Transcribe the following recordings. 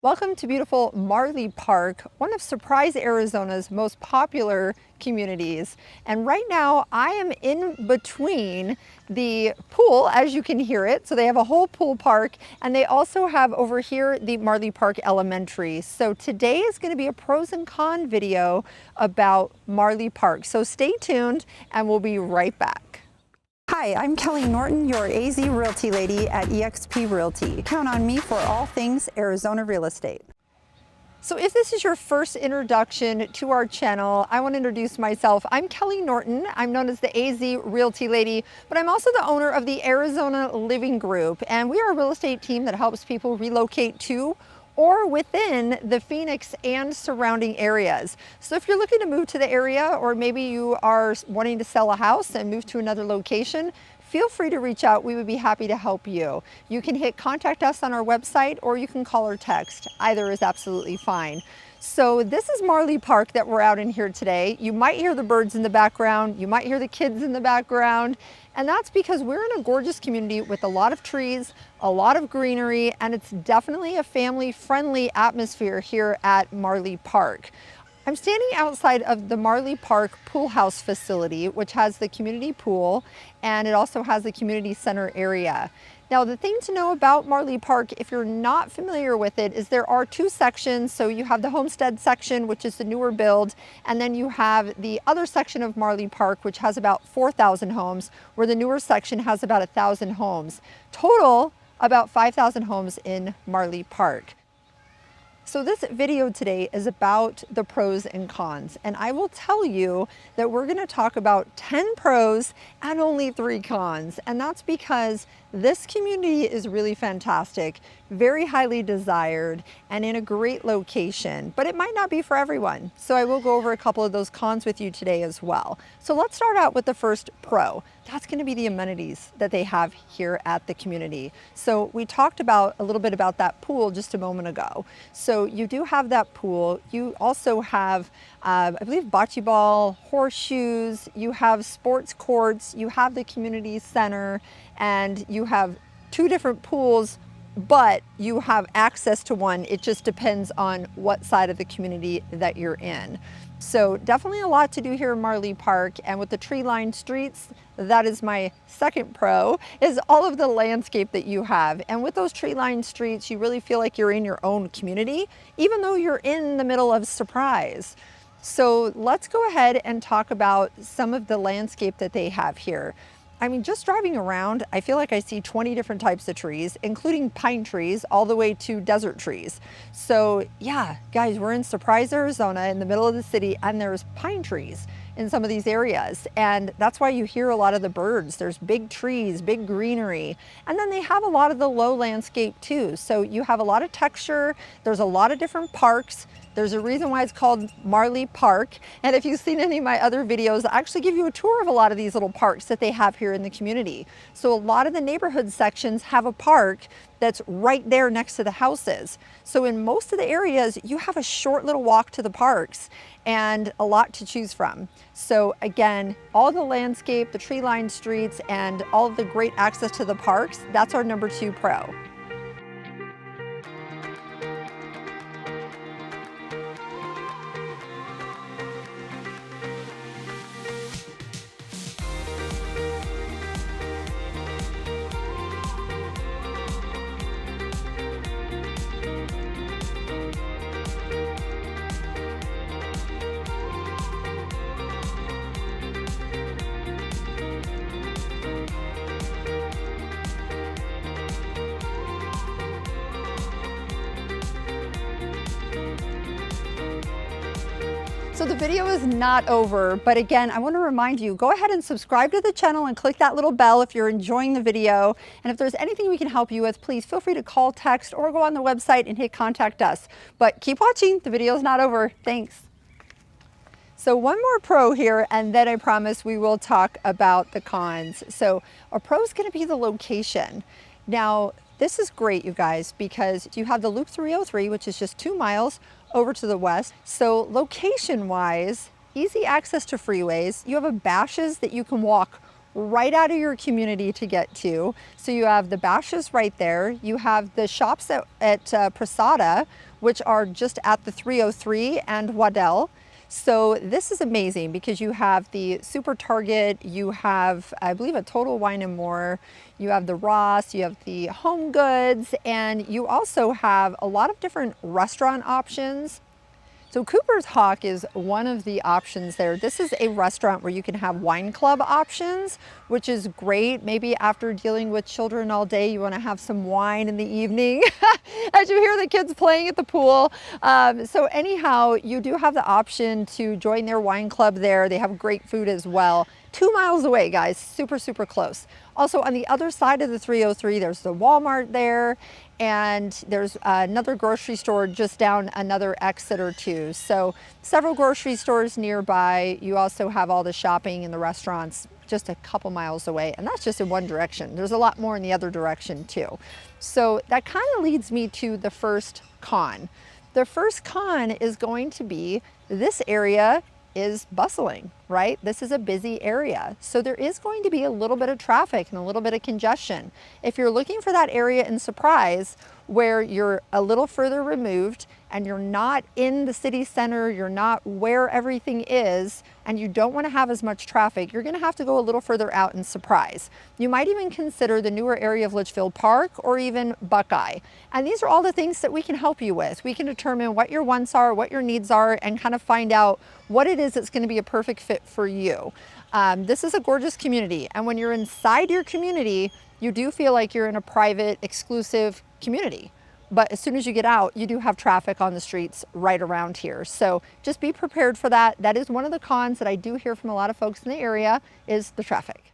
Welcome to beautiful Marley Park, one of Surprise, Arizona's most popular communities. And right now I am in between the pool, as you can hear it. So they have a whole pool park, and they also have over here the Marley Park Elementary. So today is going to be a pros and cons video about Marley Park. So stay tuned and we'll be right back. Hi, I'm Kelley Norton, your AZ Realty lady at EXP Realty. Count on me for all things Arizona real estate. So if this is your first introduction to our channel, I want to introduce myself. I'm Kelley Norton. I'm known as the AZ Realty lady, but I'm also the owner of the Arizona Living Group, and we are a real estate team that helps people relocate to or within the Phoenix and surrounding areas. So if you're looking to move to the area, or maybe you are wanting to sell a house and move to another location, feel free to reach out. We would be happy to help you. You can hit contact us on our website, or you can call or text. Either is absolutely fine. So this is Marley Park that we're out in here today. You might hear the birds in the background, you might hear the kids in the background, and that's because we're in a gorgeous community with a lot of trees, a lot of greenery, and it's definitely a family-friendly atmosphere here at Marley Park. I'm standing outside of the Marley Park Pool House facility, which has the community pool, and it also has the community center area. Now, the thing to know about Marley Park, if you're not familiar with it, is there are two sections. So you have the homestead section, which is the newer build, and then you have the other section of Marley Park, which has about 4,000 homes, where the newer section has about 1,000 homes. Total, about 5,000 homes in Marley Park. So this video today is about the pros and cons, and I will tell you that we're going to talk about 10 pros and only 3 cons, and that's because this community is really fantastic, very highly desired, and in a great location, but it might not be for everyone. So I will go over a couple of those cons with you today as well. So let's start out with the first pro. That's going to be the amenities that they have here at the community. So we talked about a little bit about that pool just a moment ago. So you do have that pool. You also have, I believe, bocce ball, horseshoes, you have sports courts, you have the community center, and you have 2 different pools, but you have access to one. It just depends on what side of the community that you're in. So definitely a lot to do here in Marley Park, and with the tree-lined streets, that is my second pro, is all of the landscape that you have. And with those tree-lined streets, you really feel like you're in your own community, even though you're in the middle of Surprise. So let's go ahead and talk about some of the landscape that they have here. I mean, just driving around, I feel like I see 20 different types of trees, including pine trees, all the way to desert trees. So yeah, guys, we're in Surprise, Arizona, in the middle of the city, and there's pine trees in some of these areas. And that's why you hear a lot of the birds. There's big trees, big greenery. And then they have a lot of the low landscape too. So you have a lot of texture. There's a lot of different parks. There's a reason why it's called Marley Park. And if you've seen any of my other videos, I actually give you a tour of a lot of these little parks that they have here in the community. So a lot of the neighborhood sections have a park that's right there next to the houses. So in most of the areas, you have a short little walk to the parks and a lot to choose from. So again, all the landscape, the tree-lined streets, and all of the great access to the parks, that's our number 2 pro. So the video is not over, but again, I want to remind you, go ahead and subscribe to the channel and click that little bell if you're enjoying the video. And if there's anything we can help you with, please feel free to call, text, or go on the website and hit contact us. But keep watching, the video is not over. Thanks. So one more pro here, and then I promise we will talk about the cons. So a pro is going to be the location. Now, this is great, you guys, because you have the Loop 303, which is just 2 miles over to the west. So location-wise, easy access to freeways. You have a Bashes that you can walk right out of your community to get to. So you have the Bashes right there. You have the shops at Prasada, which are just at the 303 and Waddell. So this is amazing because you have the Super Target, you have, I believe, a Total Wine and More, you have the Ross, you have the Home Goods, and you also have a lot of different restaurant options. So Cooper's Hawk is one of the options there. This is a restaurant where you can have wine club options, which is great. Maybe after dealing with children all day, you want to have some wine in the evening as you hear the kids playing at the pool. So anyhow, you do have the option to join their wine club there. They have great food as well. 2 miles away, guys, super, super close. Also on the other side of the 303, there's the Walmart there, and there's another grocery store just down another exit or two. So several grocery stores nearby. You also have all the shopping and the restaurants just a couple miles away, and that's just in one direction. There's a lot more in the other direction too. So that kind of leads me to the first con. The first con is going to be this area is bustling, right? This is a busy area. So there is going to be a little bit of traffic and a little bit of congestion. If you're looking for that area in Surprise where you're a little further removed and you're not in the city center, you're not where everything is, and you don't want to have as much traffic, you're going to have to go a little further out in Surprise. You might even consider the newer area of Litchfield Park or even Buckeye. And these are all the things that we can help you with. We can determine what your wants are, what your needs are, and kind of find out what it is that's going to be a perfect fit for you. This is a gorgeous community, and when you're inside your community, you do feel like you're in a private, exclusive community. But as soon as you get out, you do have traffic on the streets right around here. So just be prepared for that. That is one of the cons that I do hear from a lot of folks in the area, is the traffic.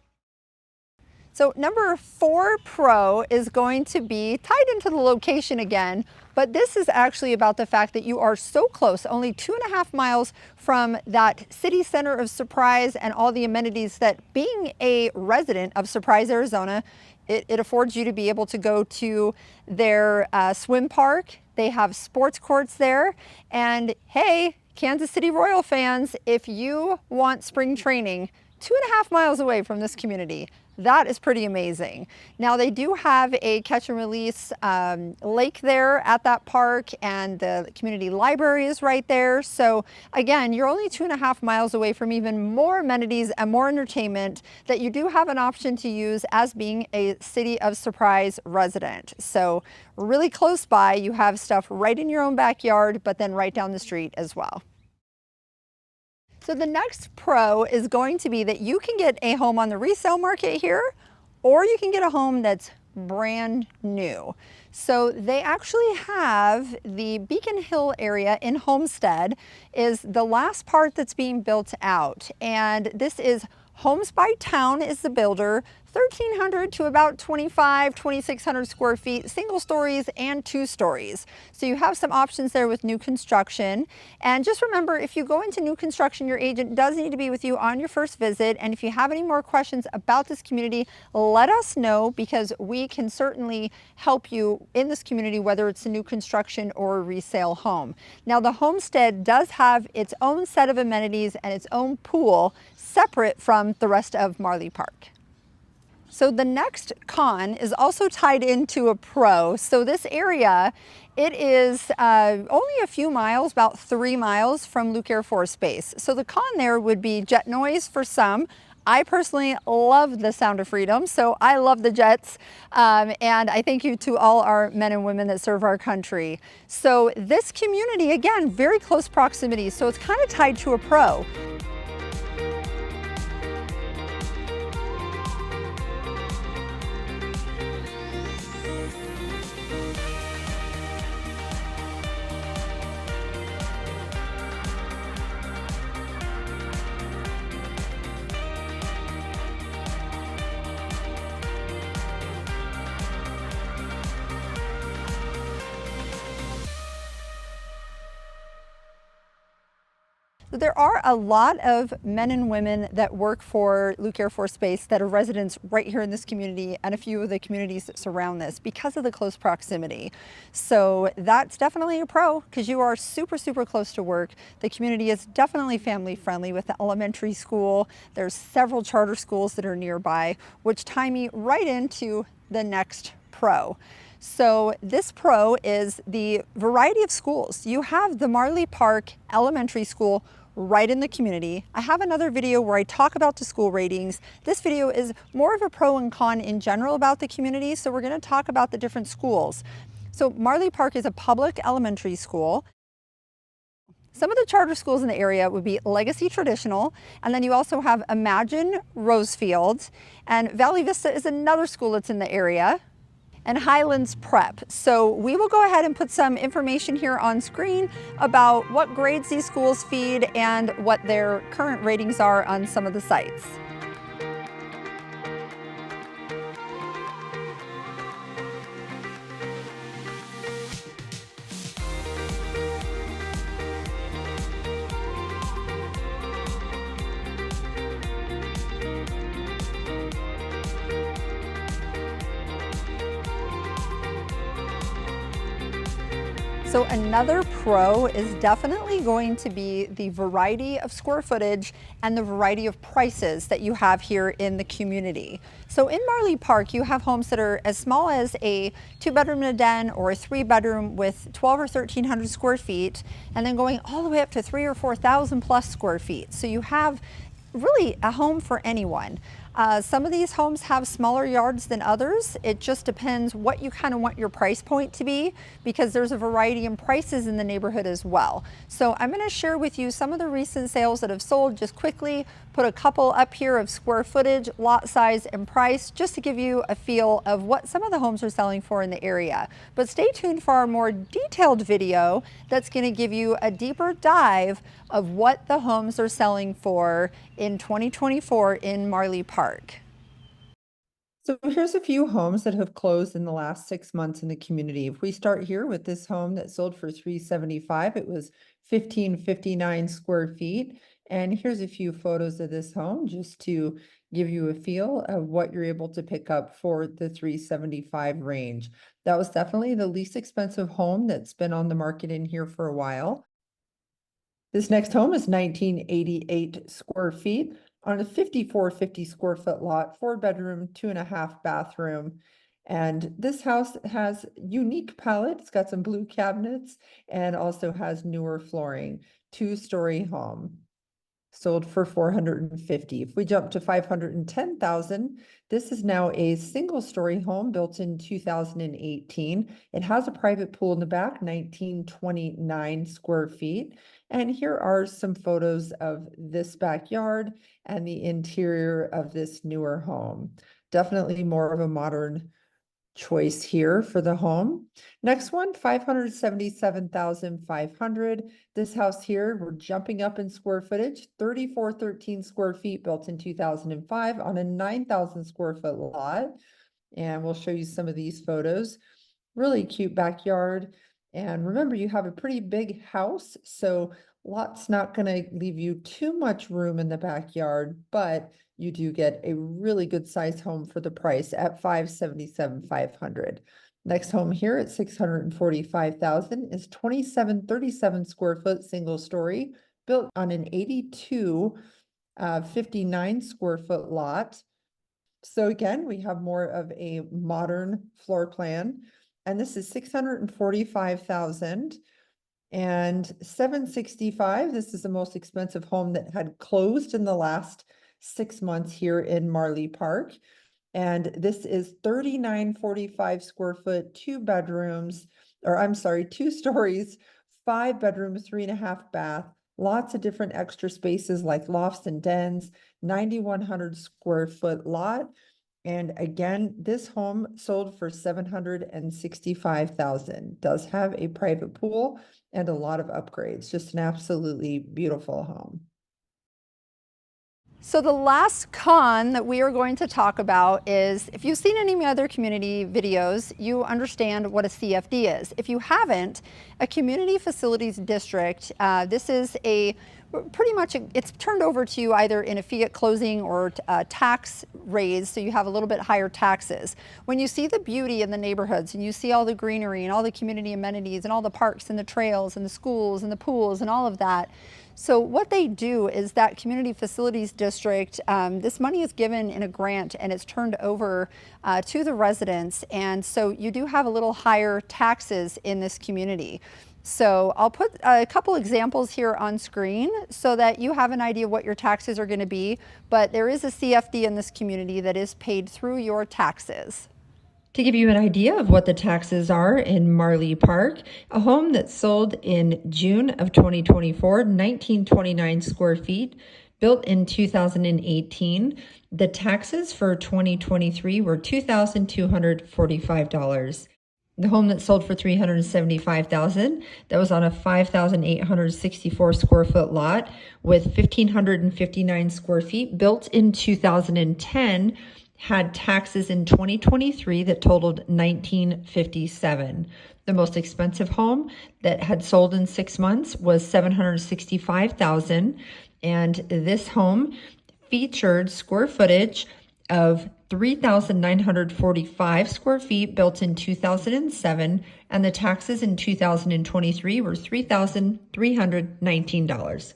So number 4 pro is going to be tied into the location again, but this is actually about the fact that you are so close, only 2.5 miles from that city center of Surprise and all the amenities that being a resident of Surprise, Arizona, it affords you to be able to go to their swim park. They have sports courts there. And hey, Kansas City Royal fans, if you want spring training, 2.5 miles away from this community. That is pretty amazing. Now they do have a catch and release lake there at that park, and the community library is right there. So again, you're only 2.5 miles away from even more amenities and more entertainment that you do have an option to use as being a City of Surprise resident. So really close by, you have stuff right in your own backyard, but then right down the street as well. So the next pro is going to be that you can get a home on the resale market here, or you can get a home that's brand new. So they actually have the Beacon Hill area in Homestead is the last part that's being built out. And this is Homes by Town is the builder, 1,300 to about 2,600 square feet, single stories and 2 stories. So you have some options there with new construction. And just remember, if you go into new construction, your agent does need to be with you on your first visit. And if you have any more questions about this community, let us know, because we can certainly help you in this community, whether it's a new construction or a resale home. Now, the homestead does have its own set of amenities and its own pool separate from the rest of Marley Park. So the next con is also tied into a pro. So this area, it is only a few miles, about 3 miles from Luke Air Force Base. So the con there would be jet noise for some. I personally love the sound of freedom, so I love the jets, and I thank you to all our men and women that serve our country. So this community, again, very close proximity, so it's kind of tied to a pro. So there are a lot of men and women that work for Luke Air Force Base that are residents right here in this community and a few of the communities that surround this because of the close proximity. So that's definitely a pro because you are super, super close to work. The community is definitely family friendly with the elementary school. There's several charter schools that are nearby, which tie me right into the next pro. So this pro is the variety of schools. You have the Marley Park Elementary School right in the community. I have another video where I talk about the school ratings. This video is more of a pro and con in general about the community, so we're going to talk about the different schools. So Marley Park is a public elementary school. Some of the charter schools in the area would be Legacy Traditional, and then you also have Imagine Rosefield, and Valley Vista is another school that's in the area, and Highlands Prep. So we will go ahead and put some information here on screen about what grades these schools feed and what their current ratings are on some of the sites. So another pro is definitely going to be the variety of square footage and the variety of prices that you have here in the community. So in Marley Park, you have homes that are as small as a 2-bedroom and a den or a 3-bedroom with 12 or 1,300 square feet, and then going all the way up to 3,000 or 4,000 plus square feet. So you have really a home for anyone. Some of these homes have smaller yards than others. It just depends what you kind of want your price point to be, because there's a variety in prices in the neighborhood as well. So I'm going to share with you some of the recent sales that have sold just quickly, put a couple up here of square footage, lot size, and price, just to give you a feel of what some of the homes are selling for in the area. But stay tuned for our more detailed video that's going to give you a deeper dive of what the homes are selling for in 2024 in Marley Park. So here's a few homes that have closed in the last 6 months in the community. If we start here with this home that sold for $375, it was 1,559 square feet. And here's a few photos of this home just to give you a feel of what you're able to pick up for the 375 range. That was definitely the least expensive home that's been on the market in here for a while. This next home is 1,988 square feet on a 5,450 square foot lot, 4-bedroom, 2.5 bathroom. And this house has unique palette. It's got some blue cabinets and also has newer flooring, 2-story home. Sold for $450,000. If we jump to $510,000, this is now a single-story home built in 2018. It has a private pool in the back, 1,929 square feet. And here are some photos of this backyard and the interior of this newer home. Definitely more of a modern choice here for the home. Next one, $577,500. This house here, we're jumping up in square footage, 3,413 square feet, built in 2005 on a 9,000 square foot lot. And we'll show you some of these photos. Really cute backyard. And remember, you have a pretty big house, so lot's not going to leave you too much room in the backyard, but you do get a really good sized home for the price at $577,500. Next home here at $645,000 is 2,737 square foot single story, built on an 59 square foot lot. So again, we have more of a modern floor plan, and this is $645,000. And 765, this is the most expensive home that had closed in the last 6 months here in Marley Park. And this is 3,945 square foot, 2 bedrooms, or I'm sorry, 2 stories, 5 bedrooms, 3.5 bath, lots of different extra spaces like lofts and dens, 9,100 square foot lot. And again, this home sold for $765,000. Does have a private pool and a lot of upgrades. Just an absolutely beautiful home. So the last con that we are going to talk about is, if you've seen any of my other community videos, you understand what a CFD is. If you haven't, a community facilities district, this is a pretty much it's turned over to you either in a fee at closing or a tax raise, so you have a little bit higher taxes. When you see the beauty in the neighborhoods and you see all the greenery and all the community amenities and all the parks and the trails and the schools and the pools and all of that, so what they do is that Community Facilities District, this money is given in a grant and it's turned over to the residents, and so you do have a little higher taxes in this community. So I'll put a couple examples here on screen so that you have an idea of what your taxes are going to be, but there is a CFD in this community that is paid through your taxes. To give you an idea of what the taxes are in Marley Park, a home that sold in June of 2024, 1929 square feet, built in 2018. The taxes for 2023 were $2,245. The home that sold for $375,000, that was on a 5,864 square foot lot with 1,559 square feet, built in 2010, had taxes in 2023 that totaled $1,957. The most expensive home that had sold in 6 months was $765,000, and this home featured square footage of 3,945 square feet, built in 2007, and the taxes in 2023 were $3,319.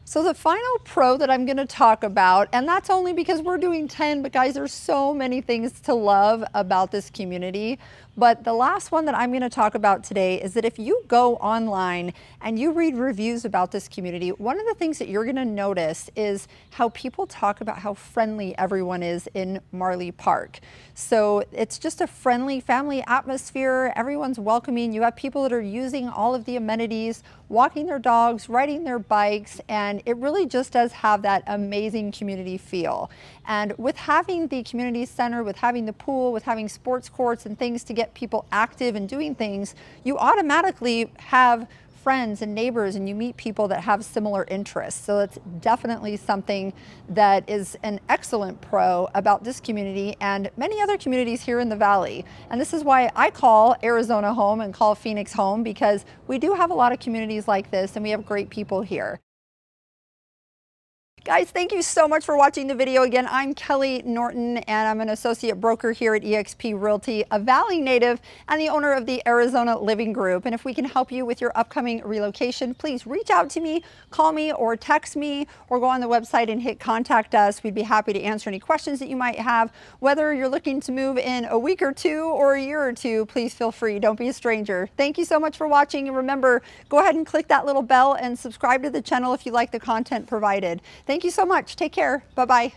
So the final pro that I'm going to talk about, and that's only because we're doing 10, but guys, there's so many things to love about this community. But the last one that I'm going to talk about today is that if you go online and you read reviews about this community, one of the things that you're going to notice is how people talk about how friendly everyone is in Marley Park. So it's just a friendly family atmosphere. Everyone's welcoming. You have people that are using all of the amenities, walking their dogs, riding their bikes, and it really just does have that amazing community feel. And with having the community center, with having the pool, with having sports courts and things to get people active and doing things, you automatically have friends and neighbors, and you meet people that have similar interests. So it's definitely something that is an excellent pro about this community and many other communities here in the Valley. And this is why I call Arizona home and call Phoenix home, because we do have a lot of communities like this and we have great people here. Guys, thank you so much for watching the video. Again, I'm Kelley Norton, and I'm an associate broker here at EXP Realty, a Valley native and the owner of the Arizona Living Group. And if we can help you with your upcoming relocation, please reach out to me, call me or text me, or go on the website and hit contact us. We'd be happy to answer any questions that you might have. Whether you're looking to move in a week or two or a year or two, please feel free. Don't be a stranger. Thank you so much for watching. And remember, go ahead and click that little bell and subscribe to the channel if you like the content provided. Thank you so much. Take care. Bye-bye.